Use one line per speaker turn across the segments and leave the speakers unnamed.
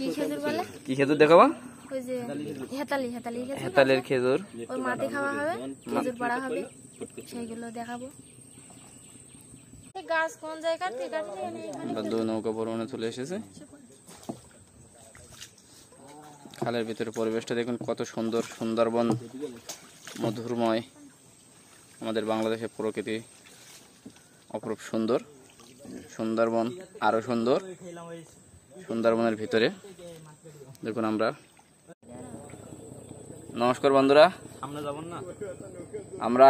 কি খেজুর বলে?
কি খেজুর দেখাবা?
ওই যে হেতালি হেতালি খেজুর,
হেতালের খেজুর।
ওই মাটি খাওয়া হবে, খেজুর পাড়া হবে, সেইগুলো দেখাবো। এই গাছ কোন জায়গা থেকে কাটতে এনে
দুই নৌকা ভ্রমণে চলে এসেছে। খালের ভিতরে পরিবেশটা দেখুন কত সুন্দর, সুন্দরবন মধুরময়। আমাদের বাংলাদেশের প্রকৃতি অপরূপ সুন্দর। সুন্দরবন আরো সুন্দর। সুন্দরবনের ভিতরে দেখুন আমরা। নমস্কার বন্ধুরা, আমরা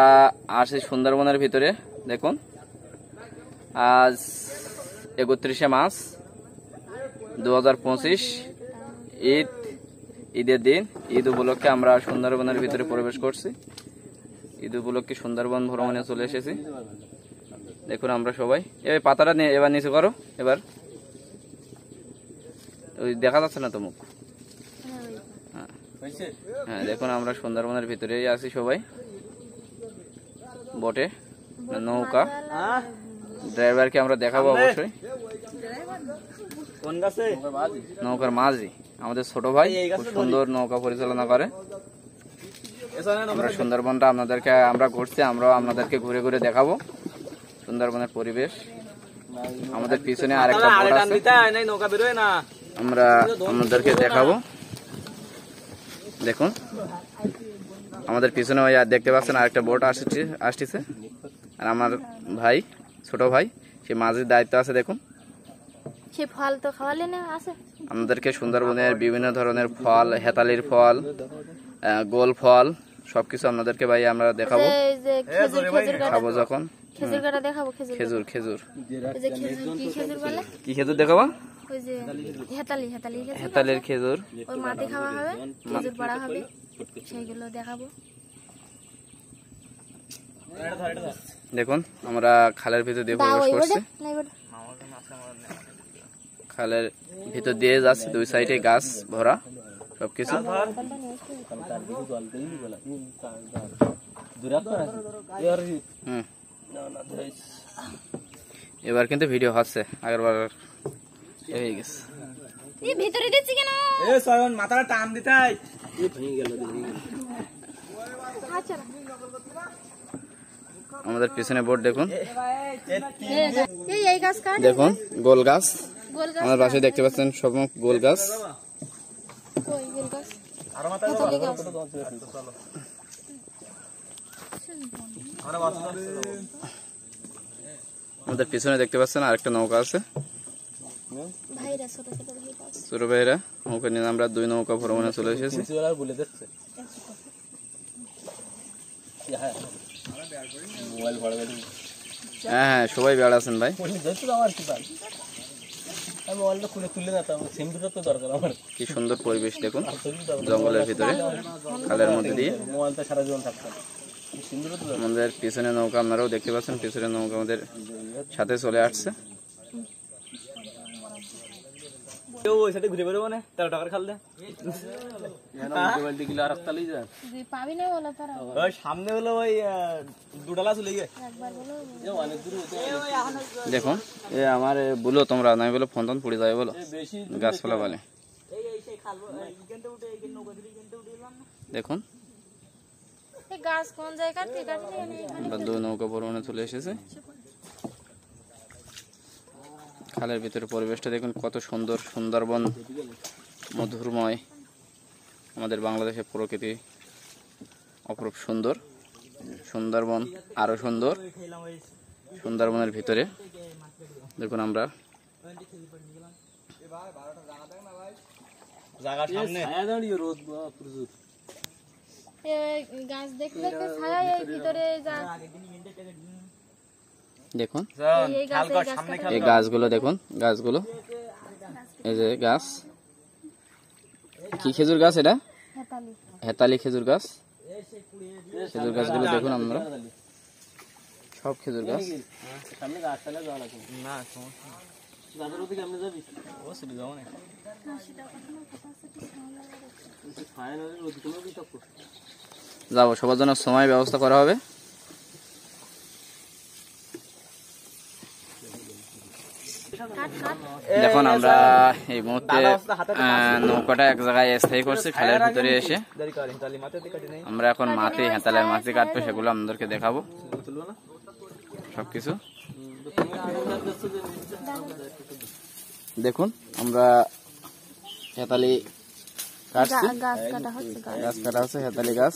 আসি সুন্দরবনের ভিতরে। দেখুন আজ 31শে মার্চ 2025 ঈদের দিন। ঈদ উপলক্ষে আমরা সুন্দরবনের ভিতরে প্রবেশ করছি। ঈদ উপলক্ষে সুন্দরবন ভ্রমণে চলে এসেছি। দেখুন আমরা সবাই এই পাতাটা নিয়ে এবার নিচে করো। এবার ওই দেখা যাচ্ছে না তো মুখ। হ্যাঁ দেখুন আমরা সুন্দরবনের ভিতরেই আছি সবাই। বোটে নৌকা, ড্রাইভারকে আমরা দেখাবো অবশ্যই। নৌকার মাঝি আমাদের ছোট ভাই, খুব সুন্দর নৌকা পরিচালনা করে। আমরা সুন্দরবনটা আপনাদেরকে আমরা ঘুরছি, আমরাও আপনাদেরকে ঘুরে ঘুরে দেখাবো সুন্দরবনের পরিবেশ। আমাদের পিছনে আরেকটা বোট আছে, আমরা আপনাদেরকে দেখাবো। দেখুন আমাদের পিছনে ওই দেখতে পাচ্ছেন আরেকটা বোট আসছে। আর আমার ভাই, ছোট ভাই, সে মাঝির দায়িত্ব আছে। দেখুন
সে ফল তো খাওয়ালে না আছে।
আমাদেরকে সুন্দরবনের বিভিন্ন ধরনের ফল, হেতালির ফল, গোল ফল, সবকিছু আপনাদেরকে ভাই আমরা দেখাবো। খাবো যখন
খেজুর কাটা দেখাবো।
খেজুর খেজুর
এই যে খেজুর, কি খেজুর বলে?
কি খেজুর দেখাবা?
ওই যে হেতালি হেতালি খেজুর,
হেতালের খেজুর,
ওই মাটি খাওয়া হবে, খেজুর পাড়া হবে, সেইগুলো দেখাবো।
দেখুন আমরা খালের ভিতর দিয়ে প্রবেশ করছি। খালের ভিতর দিয়ে যাচ্ছি, দুই সাইডে গাছ ভরা সবকিছু। এবার কিন্তু ভিডিও হচ্ছে, আগেরবার হয়ে গেছে।
ভিতরে দিচ্ছি কেন?
মাথাটা টান দিতে
আমাদের পিছনে বোর্ড দেখুন।
এই গাছ কাট,
দেখুন গোল গাছ। আমার পাশে দেখতে পাচ্ছেন সব গোল গাছ। আমাদের পিছনে দেখতে পাচ্ছেন আরেকটা নৌকা আছে। ছোট ভাইরা নৌকা নিয়ে আমরা দুই নৌকা ভ্রমণে চলে এসেছি। হ্যাঁ হ্যাঁ সবাই বেড়াচ্ছেন ভাই। কি সুন্দর পরিবেশ দেখুন, জঙ্গলের ভিতরে খালের মধ্যে দিয়ে। আমাদের পিছনে নৌকা আপনারাও দেখতে পাচ্ছেন, পিছনে নৌকা আমাদের সাথে চলে আসছে।
ঘুরে বেরোবো না 13 টাকার খাল সামনে হলো ওই দুডালা চলে গিয়ে।
দেখুন এ আমার বলো তোমরা নাই বলো ফোন টোন পড়ে যাবে বলো, গাছপালা বলে। দেখুন
গাছ কোন জায়গা থেকে কাটতে
আমরা দুই নৌকা ভ্রমণে চলে এসেছি। খালের ভিতরে পরিবেশটা দেখুন কত সুন্দর, সুন্দরবন মধুরময়। আমাদের বাংলাদেশের প্রকৃতি অপরূপ সুন্দর। সুন্দরবন আরো সুন্দর। সুন্দরবনের ভিতরে দেখুন আমরা।
গাছ দেখতে দেখতে ছায়া এই ভিতরে যা।
দেখুন এই গাছগুলো দেখুন, গাছগুলো এই যে গাছ। কি খেজুর গাছ এটা? হেতালি খেজুর গাছ। খেজুর গাছগুলো দেখুন আমরা, সব খেজুর গাছ। যাবো, সবার জন্য সময় ব্যবস্থা করা হবে। দেখুন দেখুন আমরা এই মুহূর্তে নৌকাটা এক জায়গায় স্থায়ী করছি খালের ভিতরে এসে। আমরা এখন মাটি হেতালের মাটি কাটবো, সেগুলো আপনাদেরকে দেখাবো সবকিছু। দেখুন আমরা হেতালি কাটছি,
গাছ কাটা হচ্ছে,
গাছ কাটা হচ্ছে, হেতালি গাছ।